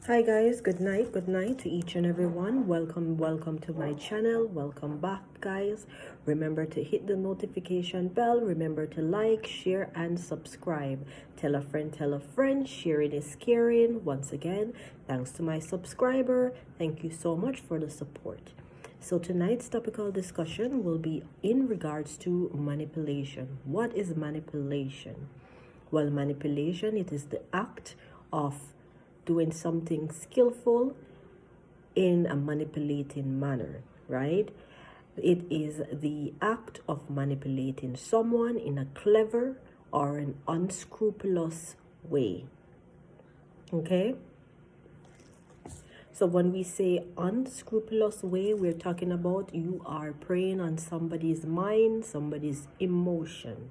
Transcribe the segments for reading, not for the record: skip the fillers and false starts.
Hi guys, good night to each and everyone. Welcome to my channel. Welcome back guys. Remember to hit the notification bell. Remember to like, share and subscribe. Tell a friend, sharing is caring. Once again, thanks to my subscriber. Thank you so much for the support. So tonight's topical discussion will be in regards to manipulation. What is manipulation? Well, manipulation, it is the act of doing something skillful in a manipulating manner, right? It is the act of manipulating someone in a clever or an unscrupulous way. Okay? So when we say unscrupulous way, we're talking about you are preying on somebody's mind, somebody's emotion,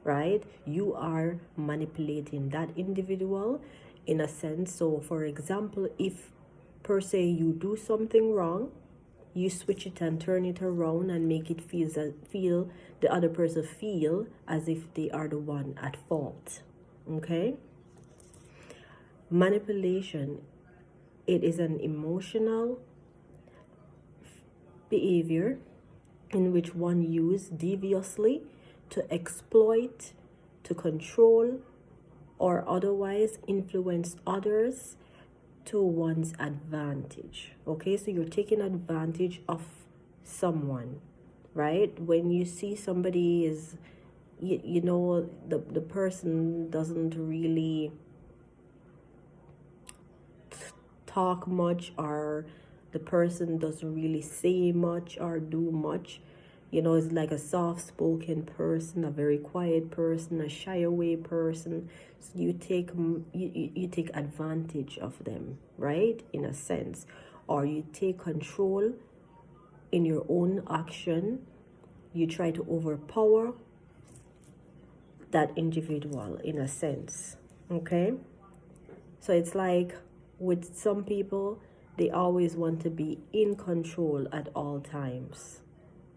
right? You are manipulating that individual in a sense. So for example, if per se you do something wrong, you switch it and turn it around and make it feel the other person feel as if they are the one at fault. Okay? Manipulation, it is an emotional behavior in which one uses deviously to exploit, to control, or otherwise influence others to one's advantage. Okay, so you're taking advantage of someone, right? When you see somebody is, you know, the person doesn't really talk much, or the person doesn't really say much or do much, you know, it's like a soft-spoken person, a very quiet person, a shy away person. So you take advantage of them, right, in a sense, or you take control in your own action. You try to overpower that individual in a sense. Okay, so it's like with some people, they always want to be in control at all times.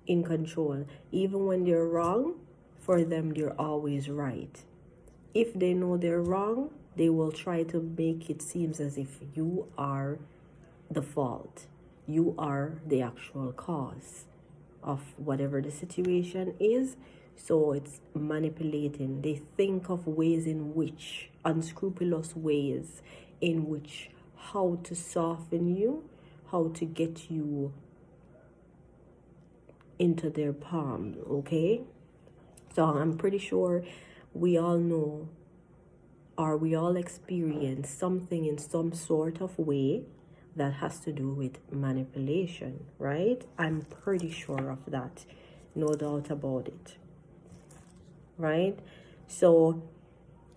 In control, even when they're wrong, for them they're always right. If they know they're wrong, they will try to make it seem as if you are the fault, you are the actual cause of whatever the situation is. So it's manipulating. They think of ways in which, unscrupulous ways in which, how to soften you, how to get you into their palm. Okay, so I'm pretty sure we all know, or we all experience something in some sort of way that has to do with manipulation, right? I'm pretty sure of that, no doubt about it, right? So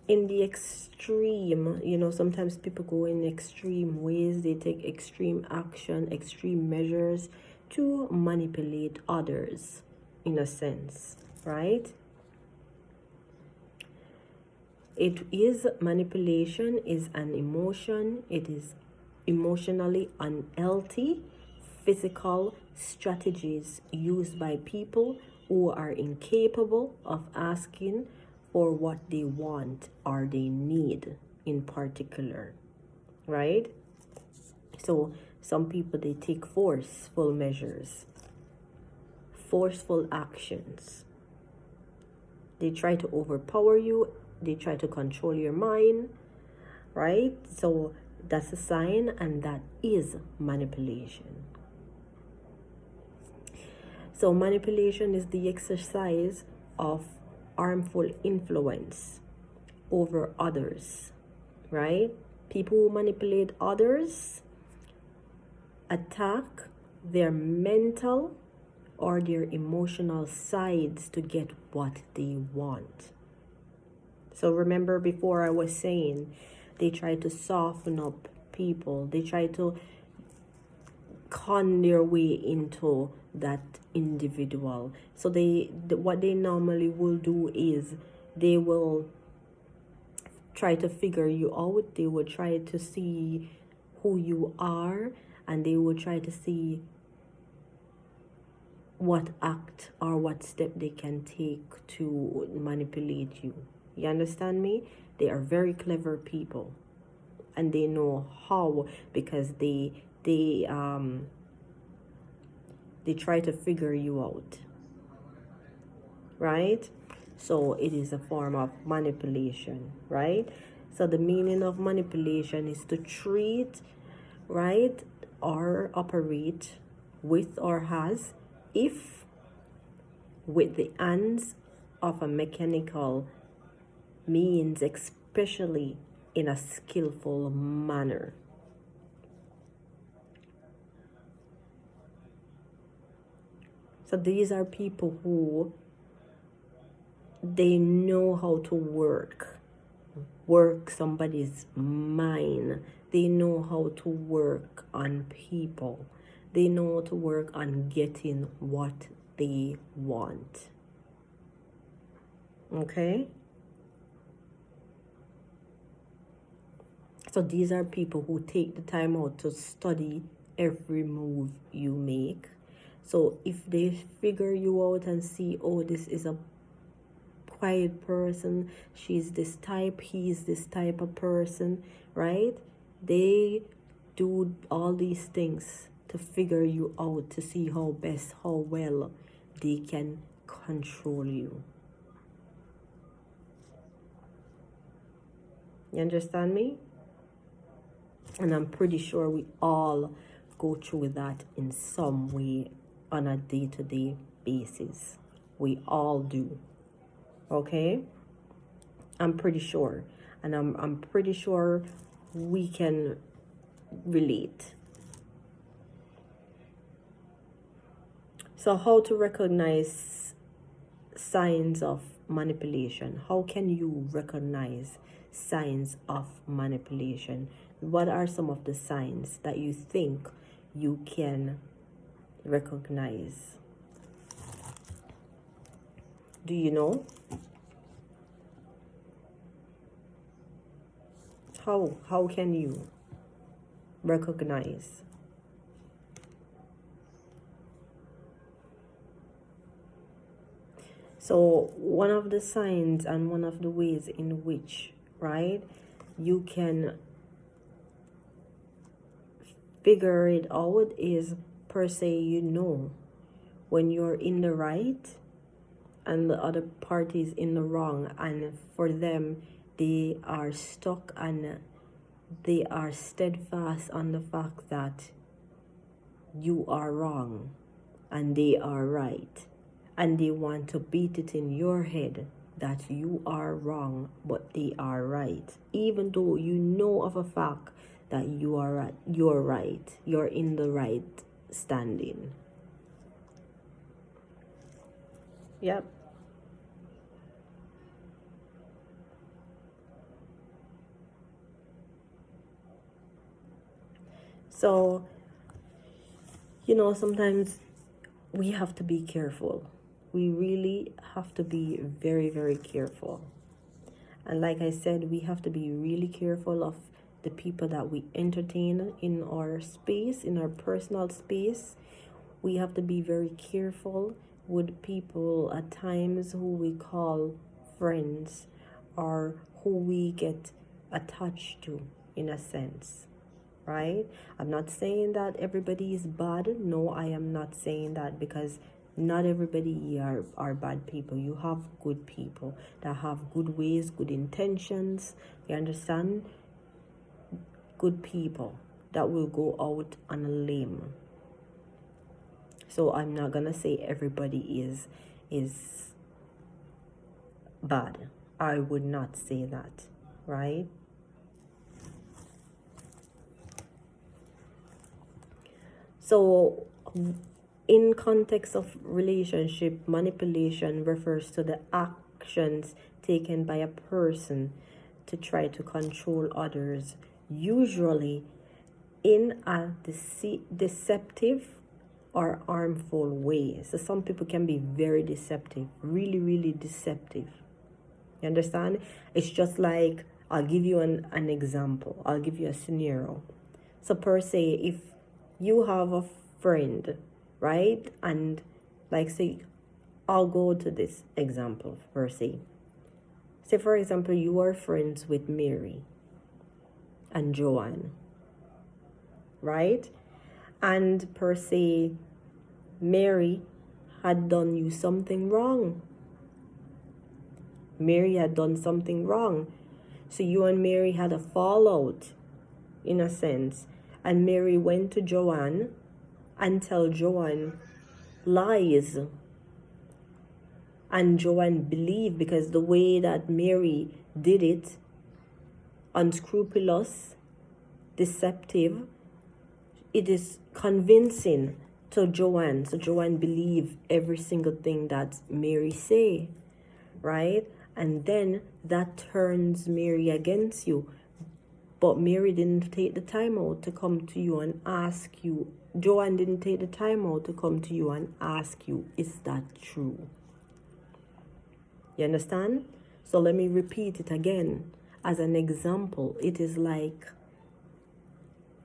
in the extreme, you know, sometimes people go in extreme ways. They take extreme action, extreme measures to manipulate others in a sense, right? It is manipulation is an emotion. It is emotionally unhealthy physical strategies used by people who are incapable of asking for what they want or they need in particular, right? So some people, they take forceful measures, forceful actions. They try to overpower you, they try to control your mind, right? So that's a sign, and that is manipulation. So manipulation is the exercise of harmful influence over others, right? People who manipulate others attack their mental or their emotional sides to get what they want. So remember, before I was saying, they try to soften up people. They try to con their way into that individual. So what they normally will do is they will try to figure you out. They will try to see who you are, and they will try to see what act or what step they can take to manipulate you. You understand me? They are very clever people. and they know how, because they try to figure you out, right? So it is a form of manipulation, right? So the meaning of manipulation is to treat, right, or operate with or has, if with the ends of a mechanical means, especially in a skillful manner. So these are people who they know how to work somebody's mind. They know how to work on people. They know how to work on getting what they want. Okay? So these are people who take the time out to study every move you make. So if they figure you out and see, oh, this is a quiet person, she's this type, he's this type of person, right? They do all these things to figure you out, to see how well they can control you. You understand me? And I'm pretty sure we all go through that in some way on a day-to-day basis. We all do. Okay? I'm pretty sure. And I'm pretty sure we can relate. So how to recognize signs of manipulation? How can you recognize signs of manipulation? What are some of the signs that you think you can recognize? Do you know? How can you recognize? So one of the signs and one of the ways in which, right, you can figure it out is, per se, you know when you're in the right and the other party is in the wrong, and for them they are stuck and they are steadfast on the fact that you are wrong and they are right, and they want to beat it in your head that you are wrong but they are right, even though you know of a fact that you are right, you're in the right standing. Yep. So, sometimes we have to be careful. We really have to be very, very careful. And like I said, we have to be really careful of the people that we entertain in our space, in our personal space. We have to be very careful with people at times who we call friends, or who we get attached to, in a sense, right? I'm not saying that everybody is bad. No, I am not saying that, because not everybody are bad people. You have good people that have good ways, good intentions. You understand? Good people that will go out on a limb. So I'm not gonna say everybody is bad. I would not say that, right? So in context of relationship, manipulation refers to the actions taken by a person to try to control others, usually in a deceptive or harmful way. So some people can be very deceptive, really, really deceptive. You understand? It's just like, I'll give you an example. I'll give you a scenario. So per se, if you have a friend, right? And like, say, I'll go to this example per se. Say, for example, you are friends with Mary. and Joanne, right? And per se, Mary had done you something wrong. Mary had done something wrong. So you and Mary had a fallout, in a sense. And Mary went to Joanne and tell Joanne lies. And Joanne believed, because the way that Mary did it, unscrupulous, deceptive, it is convincing to Joanne. So Joanne believed every single thing that Mary say, right? And then that turns Mary against you. But Mary didn't take the time out to come to you and ask you. Joanne didn't take the time out to come to you and ask you, is that true? You understand? So let me repeat it again. As an example, it is like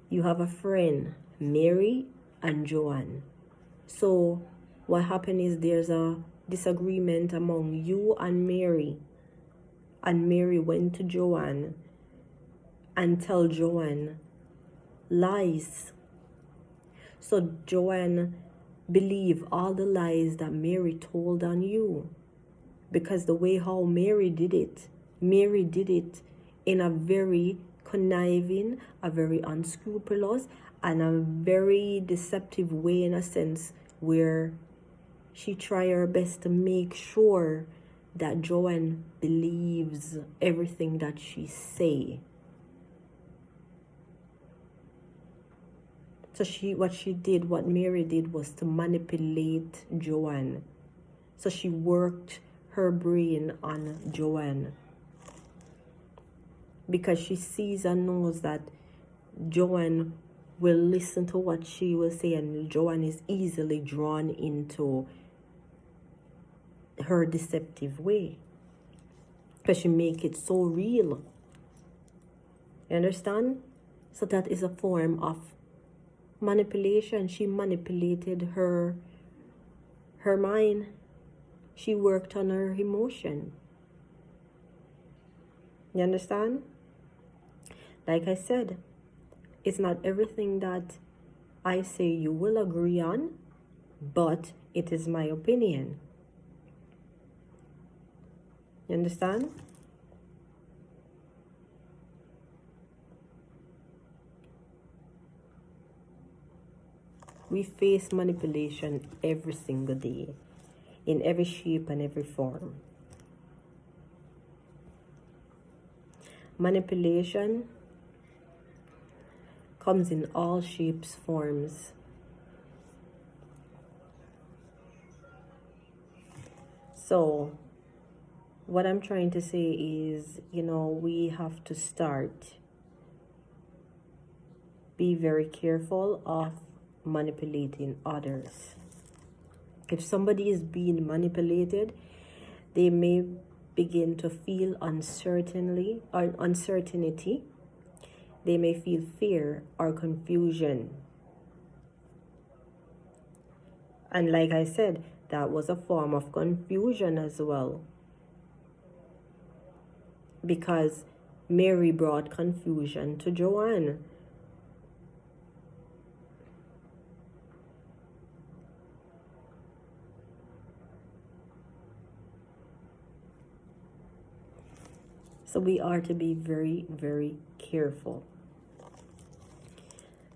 you have a friend, Mary and Joanne. So what happened is there's a disagreement among you and Mary. And Mary went to Joanne and tell Joanne lies. So Joanne believed all the lies that Mary told on you. Because the way how Mary did it in a very conniving, a very unscrupulous, and a very deceptive way, in a sense, where she tried her best to make sure that Joanne believes everything that she say. So what Mary did was to manipulate Joanne. So she worked her brain on Joanne, because she sees and knows that Joanne will listen to what she will say, and Joanne is easily drawn into her deceptive way, because she make it so real. You understand? So that is a form of manipulation. She manipulated her mind. She worked on her emotion. You understand? Like I said, it's not everything that I say you will agree on, but it is my opinion. You understand? We face manipulation every single day, in every shape and every form. Manipulation comes in all shapes, forms. So, what I'm trying to say is, we have to be very careful of manipulating others. If somebody is being manipulated, they may begin to feel uncertainty. They may feel fear or confusion. And like I said, that was a form of confusion as well, because Mary brought confusion to Joanne. So we are to be very, very careful.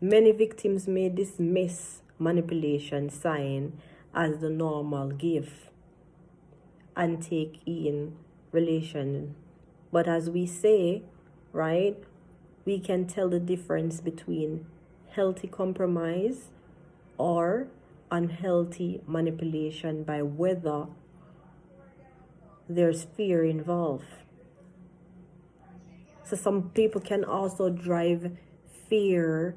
Many victims may dismiss manipulation sign as the normal gift and take in relation. But as we say, right, we can tell the difference between healthy compromise or unhealthy manipulation by whether there's fear involved. So some people can also drive fear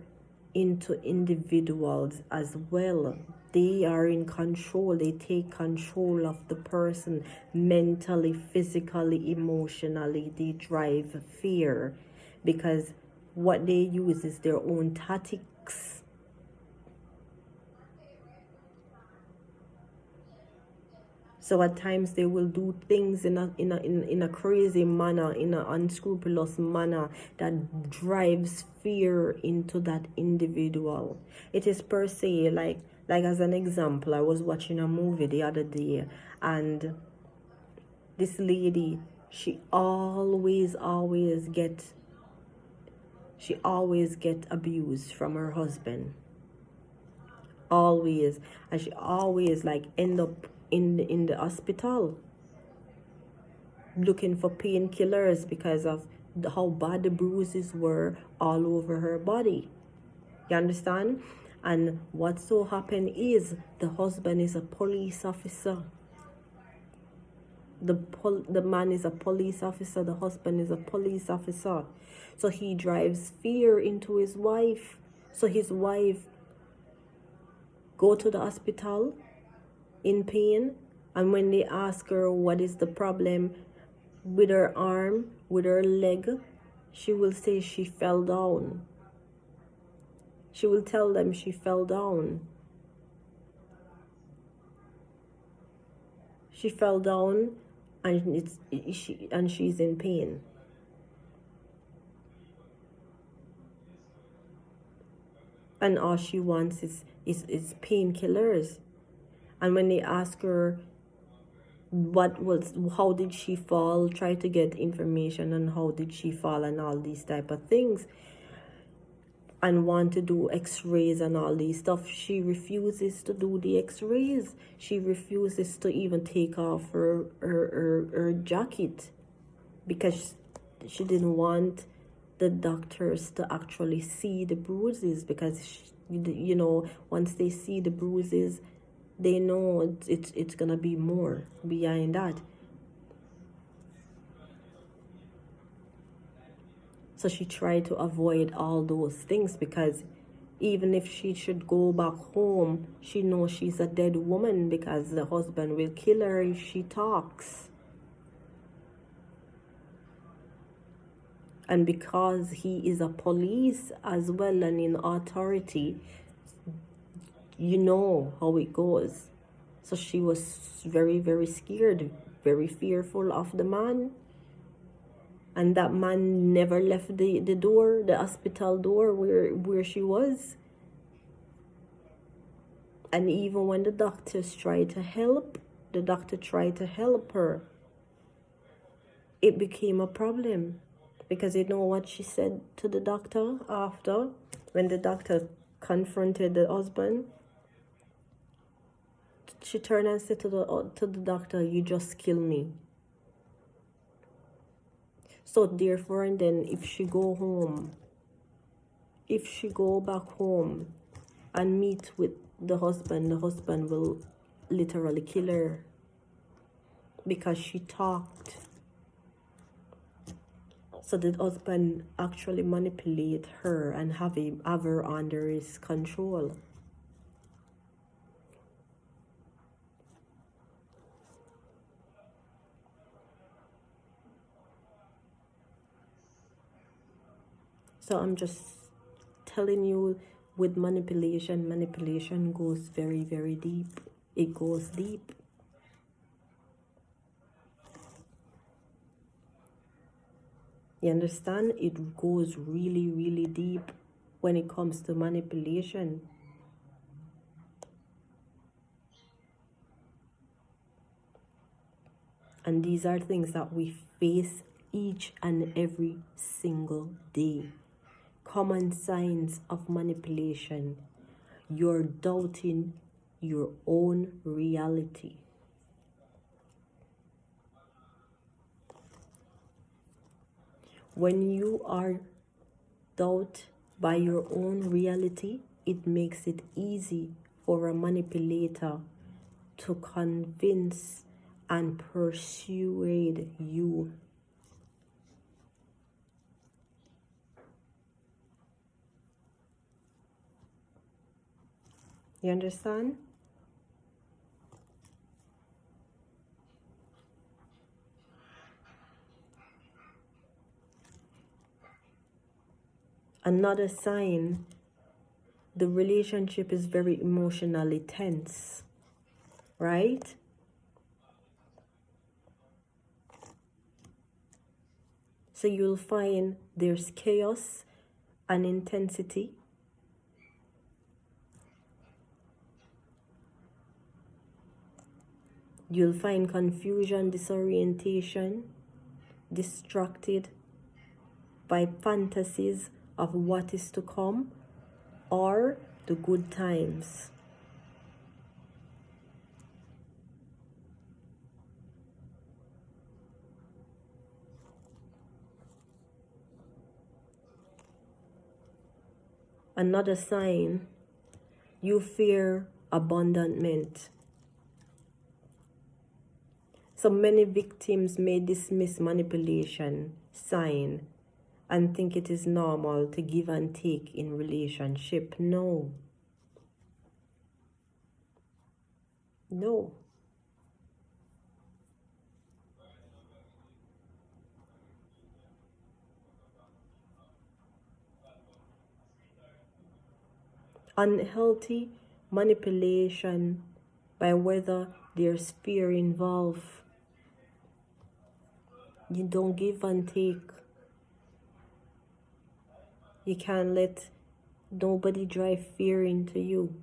into individuals as well. They are in control. They take control of the person mentally, physically, emotionally. They drive fear because what they use is their own tactics. So at times they will do things in a crazy manner, in an unscrupulous manner that drives fear into that individual. It is per se like as an example, I was watching a movie the other day, and this lady, she always get abused from her husband, always. And she always like end up in the hospital looking for painkillers because of how bad the bruises were all over her body. You understand? And what so happened is the husband is a police officer. The man is a police officer, the husband is a police officer. So he drives fear into his wife. So his wife go to the hospital in pain, and when they ask her what is the problem with her arm, with her leg, she will say she fell down. She will tell them she fell down. She fell down and she's in pain. And all she wants is painkillers. And when they ask her how did she fall, try to get information on how did she fall and all these type of things, and want to do x-rays and all these stuff, she refuses to do the x-rays. She refuses to even take off her jacket because she didn't want the doctors to actually see the bruises, because once they see the bruises, they know it's gonna be more behind that. So she tried to avoid all those things, because even if she should go back home, she knows she's a dead woman, because the husband will kill her if she talks. And because he is a police as well and in authority, you know how it goes. So she was very, very scared, very fearful of the man. And that man never left the door, the hospital door where she was. And even when the doctor tried to help her, it became a problem. Because you know what she said to the doctor after, when the doctor confronted the husband? She turned and said to the doctor, "You just kill me." So therefore, and then if she go back home and meet with the husband will literally kill her, because she talked. So the husband actually manipulate her and have her under his control. So I'm just telling you, with manipulation goes very, very deep. It goes deep. You understand? It goes really, really deep when it comes to manipulation. And these are things that we face each and every single day. Common signs of manipulation. You're doubting your own reality. When you are doubt by your own reality, it makes it easy for a manipulator to convince and persuade you. You understand? Another sign, the relationship is very emotionally tense, right? So you'll find there's chaos and intensity. You'll find confusion, disorientation, distracted by fantasies of what is to come or the good times. Another sign, you fear abandonment. So many victims may dismiss manipulation sign and think it is normal to give and take in relationship. No. No. Unhealthy manipulation by whether there's fear involved. You don't give and take. You can't let nobody drive fear into you.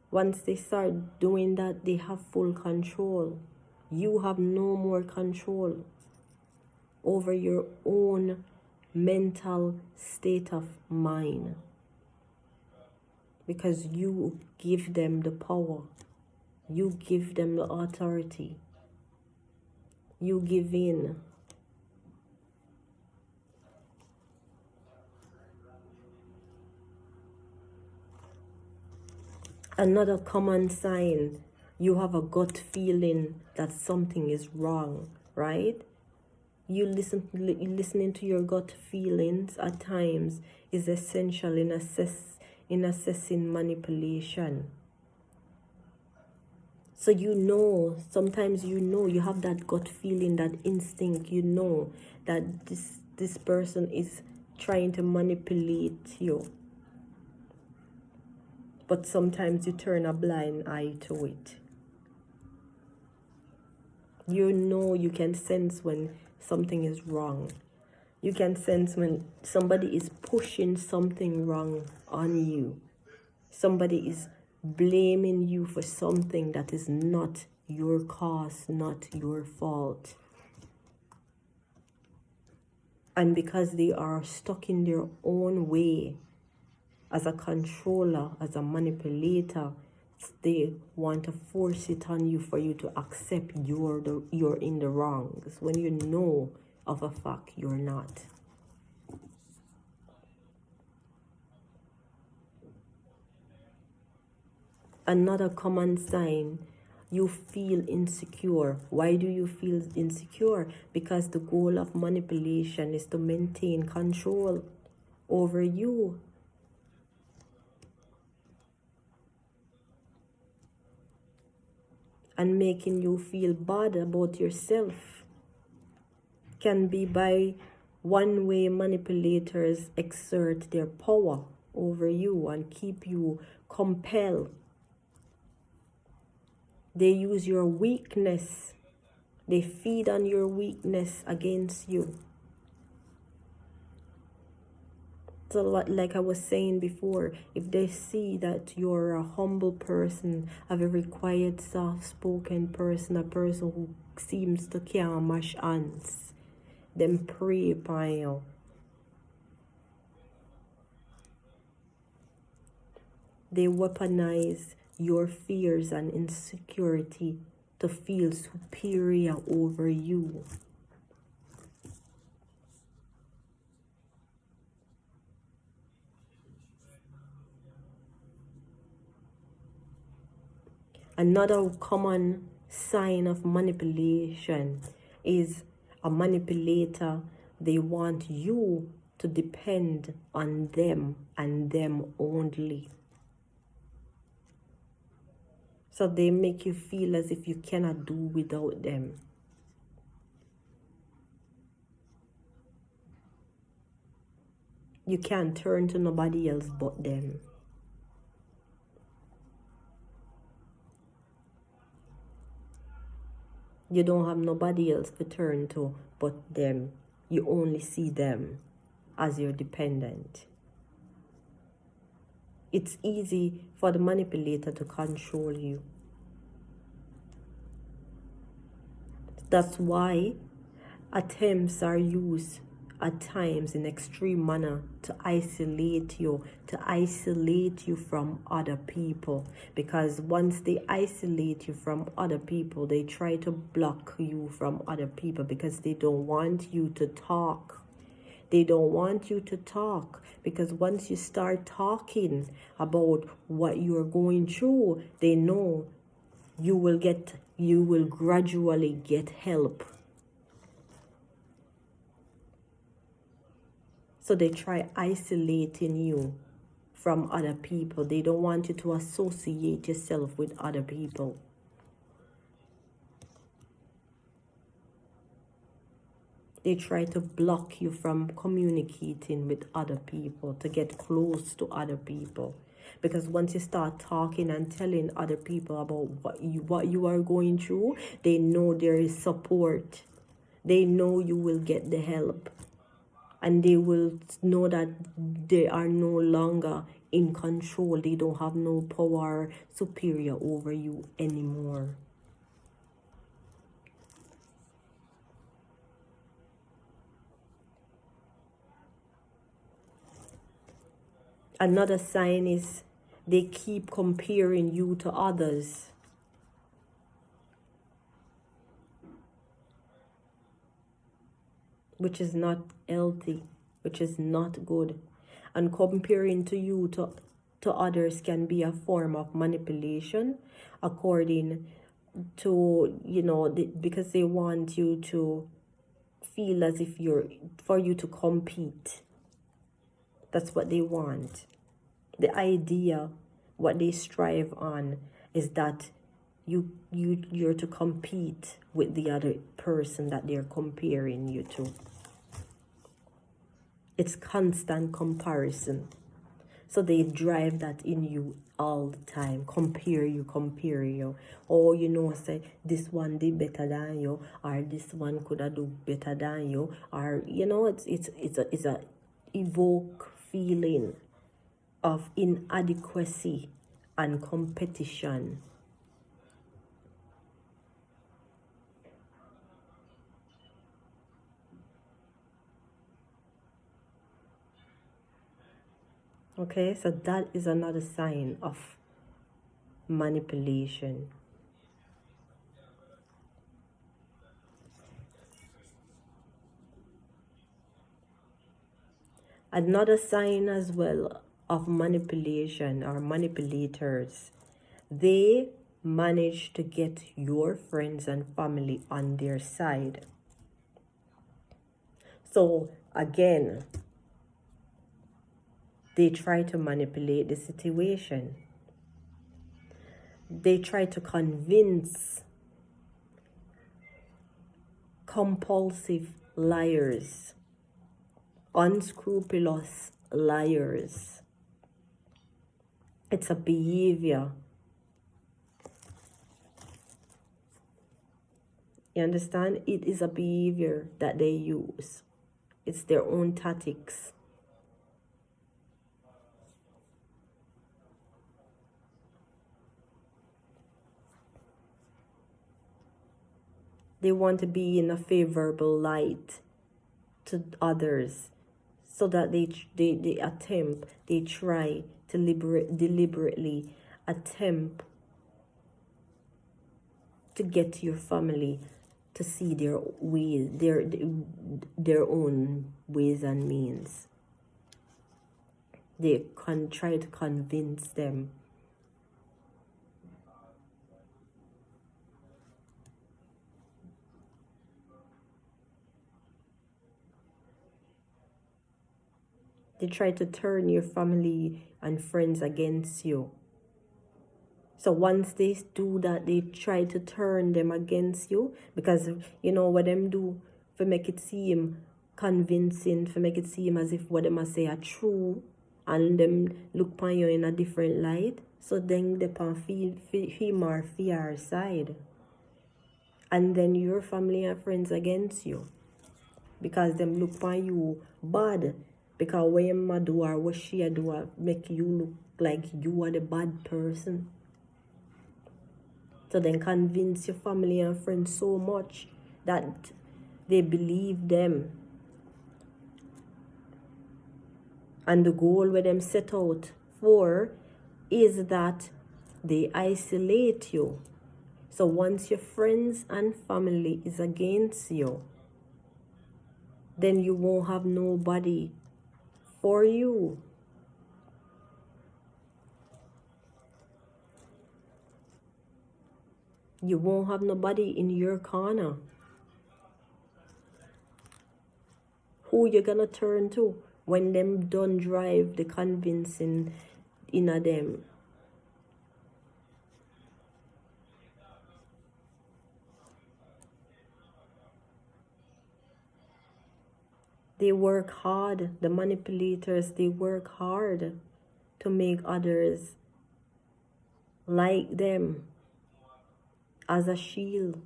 Once they start doing that, they have full control. You have no more control over your own mental state of mind, because you give them the power. You give them the authority. You give in. Another common sign, you have a gut feeling that something is wrong, right? Listening to your gut feelings at times is essential in assessing manipulation. So sometimes you have that gut feeling, that instinct, that this person is trying to manipulate you. But sometimes you turn a blind eye to it. You can sense when something is wrong. You can sense when somebody is pushing something wrong on you. Somebody is blaming you for something that is not your cause, not your fault. And because they are stuck in their own way, as a controller, as a manipulator, they want to force it on you for you to accept you're in the wrongs when you know of a fact you're not. Another common sign, you feel insecure. Why do you feel insecure? Because the goal of manipulation is to maintain control over you. And making you feel bad about yourself. Can be by one way manipulators exert their power over you and keep you compelled. They use your weakness. They feed on your weakness against you. So like I was saying before, if they see that you're a humble person, a very quiet, soft-spoken person, a person who seems to can't mash hands, them prey upon you. They weaponize your fears and insecurity to feel superior over you. Another common sign of manipulation is a manipulator. They want you to depend on them and them only. So they make you feel as if you cannot do without them. You can't turn to nobody else but them. You don't have nobody else to turn to but them. You only see them as your dependent. It's easy for the manipulator to control you. That's why attempts are used at times in extreme manner to isolate you from other people, because once they isolate you from other people, they try to block you from other people because they don't want you to talk. They don't want you to talk, because once you start talking about what you are going through, they know you will gradually get help. So they try isolating you from other people. They don't want you to associate yourself with other people. They try to block you from communicating with other people, to get close to other people. Because once you start talking and telling other people about what you are going through, they know there is support. They know you will get the help. And they will know that they are no longer in control. They don't have no power superior over you anymore. Another sign is they keep comparing you to others. Which is not healthy, which is not good. And comparing to you to others can be a form of manipulation, according to, because they want you to feel as if for you to compete. That's what they want. The idea, what they strive on, is that you're to compete with the other person that they're comparing you to. It's constant comparison. So they drive that in you all the time. Compare you. Oh, say this one did better than you, or this one could have do better than you, or it's a evoke feeling of inadequacy and competition. Okay, so that is another sign of manipulation. Another sign as well of manipulation or manipulators, they manage to get your friends and family on their side. So again, they try to manipulate the situation. They try to convince compulsive liars, unscrupulous liars. It's a behavior. You understand? It is a behavior that they use. It's their own tactics. They want to be in a favorable light to others, so that they try to deliberately attempt to get your family to see their ways, their own ways and means. They can try to convince them. They try to turn your family and friends against you. So once they do that, they try to turn them against you, because what them do for make it seem convincing, for make it seem as if what them say are true, and them look upon you in a different light. So then they can feel more fear side. And then your family and friends against you. Because them look on you bad. Because what your do or what she do make you look like you are the bad person. So then convince your family and friends so much that they believe them. And the goal where them set out for is that they isolate you. So once your friends and family is against you, then you won't have nobody for you. You won't have nobody in your corner. Who you gonna turn to when them done drive the convincing inna them? They work hard. The manipulators, they work hard to make others like them as a shield.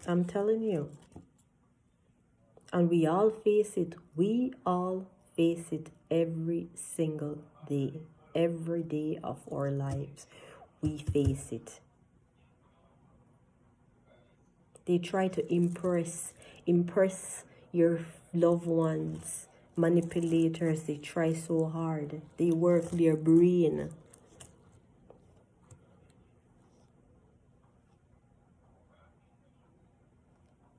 I'm telling you. And we all face it. We all face it every single day. Every day of our lives, we face it. They try to impress your loved ones. Manipulators, they try so hard. They work their brain.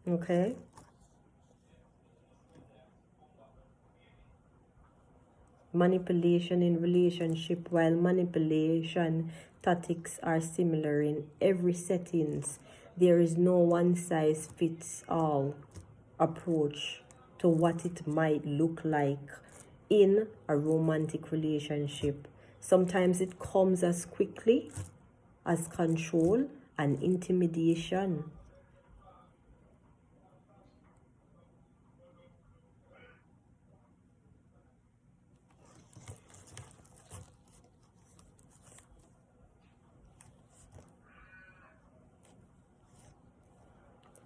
Okay? Manipulation in relationship. While manipulation tactics are similar in every settings, there is no one size fits all approach to what it might look like in a romantic relationship. Sometimes it comes as quickly as control and intimidation.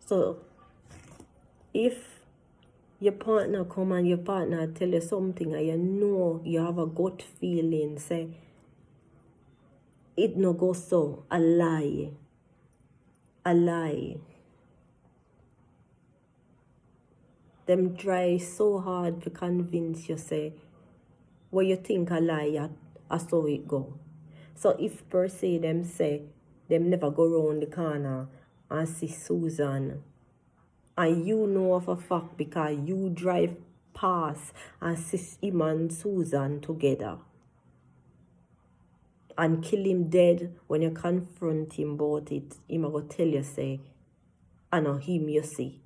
So if your partner come and your partner tell you something and you know you have a gut feeling, say it no go so, a lie. A lie. Them try so hard to convince you, say what you think a lie, I saw it go. So if per se them say them never go round the corner and see Susan, and you know of a fact because you drive past and see him and Susan together, and kill him dead, when you confront him about it, him go tell you, say, I know him you see.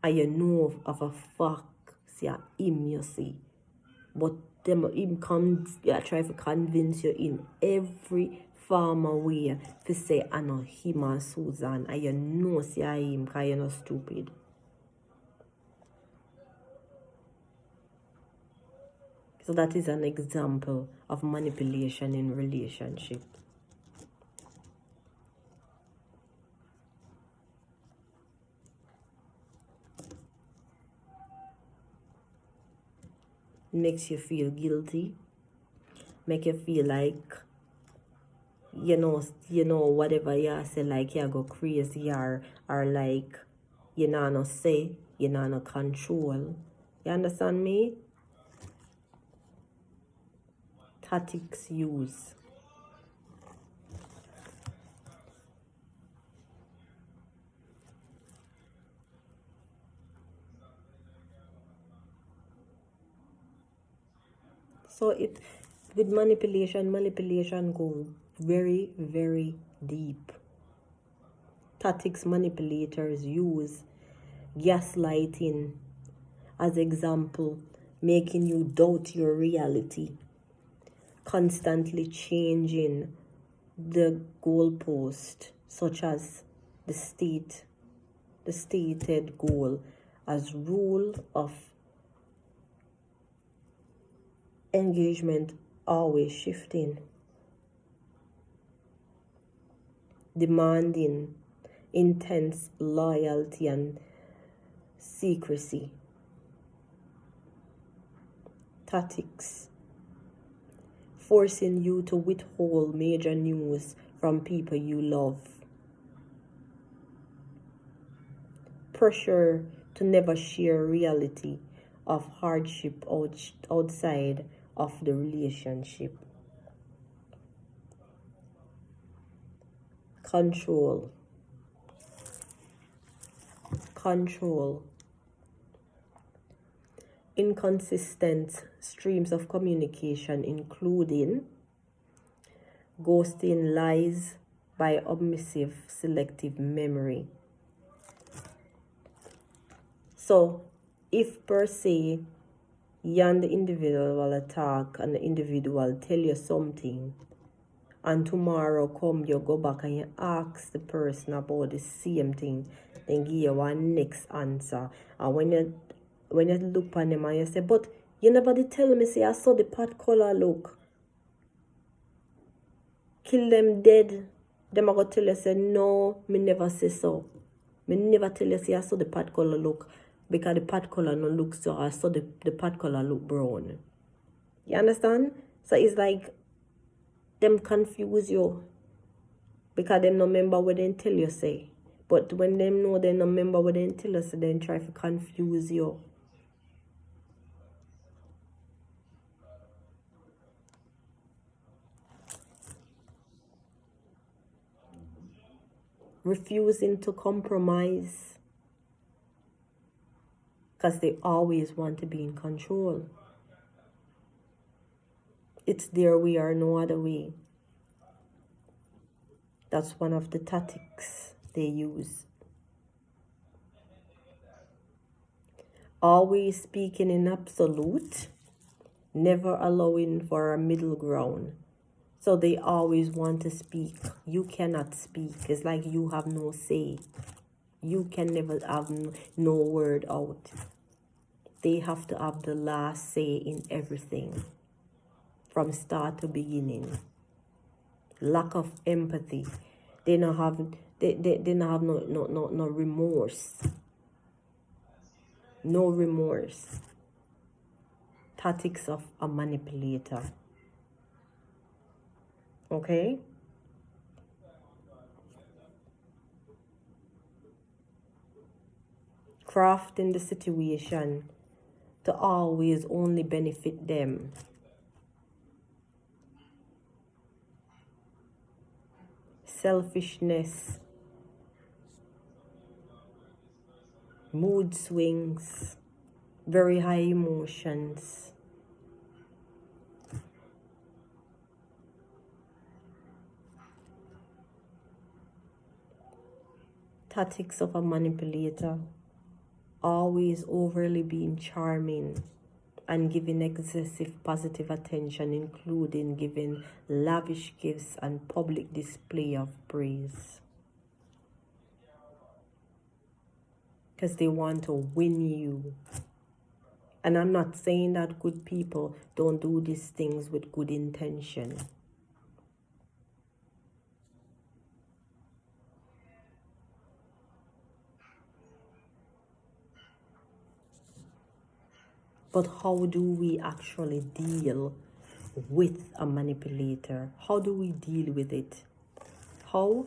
And you know of a fact, say, him you see. But him comes, try to convince you in every form of way to say, I know him and Susan. And you know, say, him, because you're not stupid. So that is an example of manipulation in relationship. It makes you feel guilty. Make you feel like, you know, whatever you say, like you go crazy or like, you know, no say, you know, no control. You understand me? Tactics use. So it, with manipulation go very, very deep. Tactics manipulators use gaslighting as example, making you doubt your reality, constantly changing the goalpost, such as the stated goal as rule of Engagement always shifting, demanding intense loyalty and secrecy. Tactics forcing you to withhold major news from people you love. Pressure to never share reality of hardship outside of the relationship. Control. Inconsistent streams of communication, including ghosting, lies by omissive selective memory. So, if per se, you and the individual will attack and the individual tell you something, and tomorrow come you go back and you ask the person about the same thing, then give you one next answer. And when you look on them and you say, but you never did tell me, say I saw the pot color look. Kill them dead. Them I go tell you, say, no, me never say so. Me never tell you, say I saw the pot color look. Because the pot color no look so, I saw the pot color look brown. You understand? So it's like them confuse you. Because them no remember what they tell you, say. But when them know they no remember what they tell you, say, then try to confuse you. Refusing to compromise. Because they always want to be in control. It's their way or no other way. That's one of the tactics they use. Always speaking in absolute, never allowing for a middle ground. So they always want to speak. You cannot speak. It's like you have no say. You can never have no word out. They have to have the last say in everything. From start to beginning. Lack of empathy. They don't have no remorse. No remorse. Tactics of a manipulator. Okay? Crafting the situation to always only benefit them. Selfishness. Mood swings. Very high emotions. Tactics of a manipulator. Always overly being charming and giving excessive positive attention, including giving lavish gifts and public display of praise. Because they want to win you. And I'm not saying that good people don't do these things with good intention. But how do we actually deal with a manipulator? How do we deal with it? How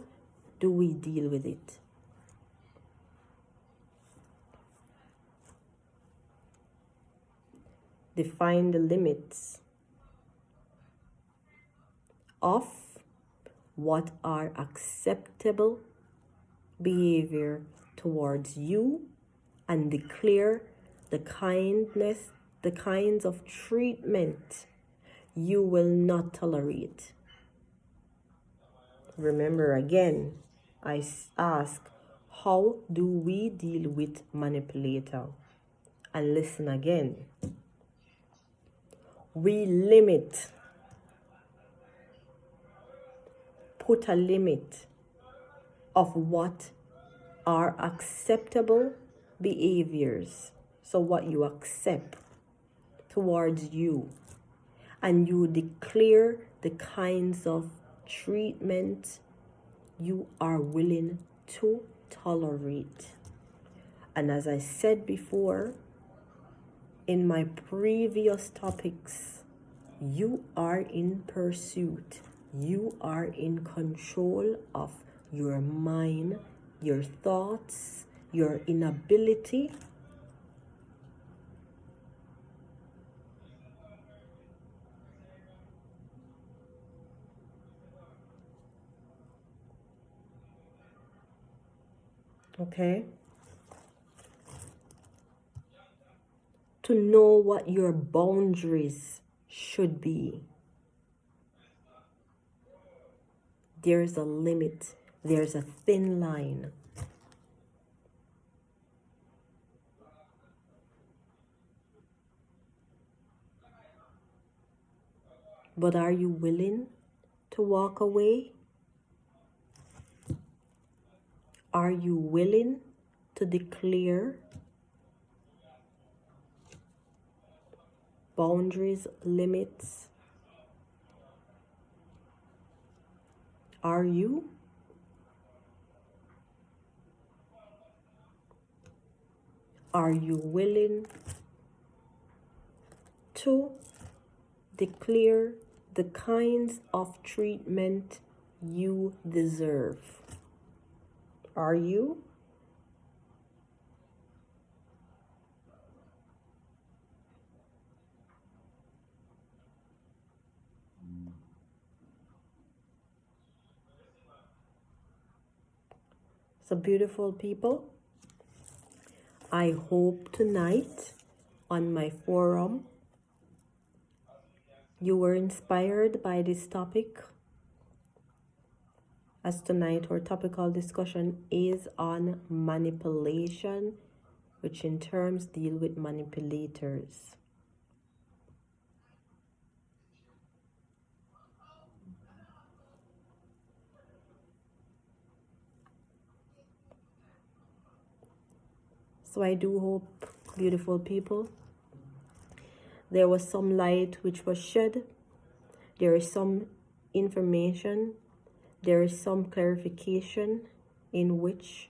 do we deal with it? Define the limits of what are acceptable behavior towards you and declare the kinds of treatment you will not tolerate. Remember again, I ask, how do we deal with manipulator? And listen again. We limit, put a limit of what are acceptable behaviors. So what you accept towards you. and you declare the kinds of treatment you are willing to tolerate. And as I said before, in my previous topics, you are in pursuit. You are in control of your mind, your thoughts, your inability okay, to know what your boundaries should be. There's a limit, there's a thin line. But are you willing to walk away? Are you willing to declare boundaries, limits? Are you? Are you willing to declare the kinds of treatment you deserve? Are you? So beautiful people, I hope tonight on my forum you were inspired by this topic, as tonight our topical discussion is on manipulation, which in terms deal with manipulators. So I do hope, beautiful people, there was some light which was shed, there is some information, there is some clarification in which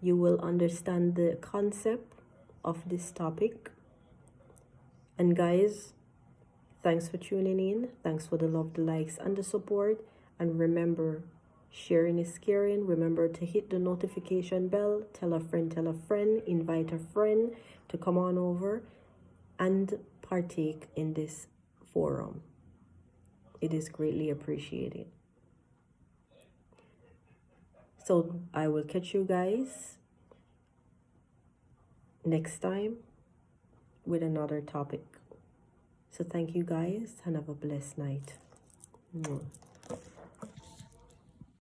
you will understand the concept of this topic. And guys, thanks for tuning in. Thanks for the love, the likes, and the support. And remember, sharing is caring. Remember to hit the notification bell. Tell a friend, invite a friend to come on over and partake in this forum. It is greatly appreciated. So I will catch you guys next time with another topic. So thank you guys and have a blessed night. Mwah.